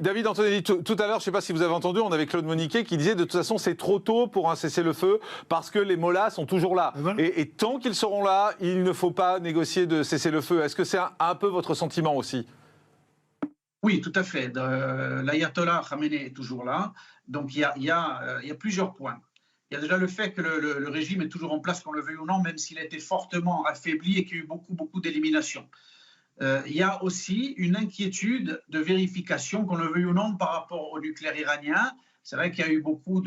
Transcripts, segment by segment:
David Antonelli, tout à l'heure, je ne sais pas si vous avez entendu, on avait Claude Moniquet qui disait de toute façon c'est trop tôt pour un cessez-le-feu parce que les mollahs sont toujours là. Voilà. Et tant qu'ils seront là, il ne faut pas négocier de cessez-le-feu. Est-ce que c'est un peu votre sentiment aussi ? Oui, tout à fait. L'ayatollah Khamenei est toujours là. Donc il y a plusieurs points. Il y a déjà le fait que le régime est toujours en place, qu'on le veuille ou non, même s'il a été fortement affaibli et qu'il y a eu beaucoup d'éliminations. Il y a aussi une inquiétude de vérification, qu'on le veuille ou non, par rapport au nucléaire iranien. C'est vrai qu'il y a eu beaucoup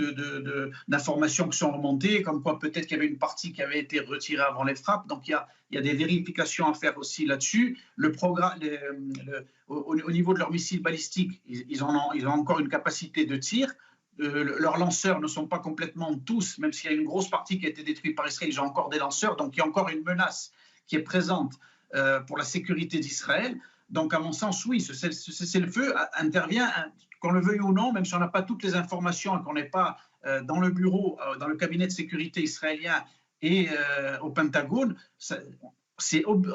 d'informations qui sont remontées, comme quoi peut-être qu'il y avait une partie qui avait été retirée avant les frappes. Donc il y a des vérifications à faire aussi là-dessus. Au niveau de leurs missiles balistiques, ils ont encore une capacité de tir. Leurs lanceurs ne sont pas complètement tous, même s'il y a une grosse partie qui a été détruite par Israël, ils ont encore des lanceurs. Donc il y a encore une menace qui est présente pour la sécurité d'Israël. Donc, à mon sens, oui, ce cessez-le-feu intervient, qu'on le veuille ou non, même si on n'a pas toutes les informations et qu'on n'est pas dans le bureau, dans le cabinet de sécurité israélien et au Pentagone,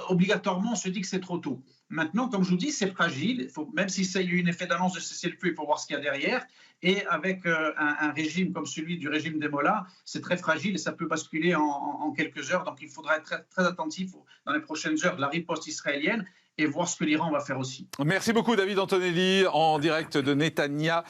obligatoirement, on se dit que c'est trop tôt. Maintenant, comme je vous dis, c'est fragile. Même s'il y a eu un effet d'annonce de cessez-le-feu, il faut voir ce qu'il y a derrière. Et avec un régime comme celui du régime des mollahs, c'est très fragile et ça peut basculer en quelques heures. Donc il faudra être très, très attentif dans les prochaines heures de la riposte israélienne et voir ce que l'Iran va faire aussi. Merci beaucoup David Antonelli, en direct de Netanya.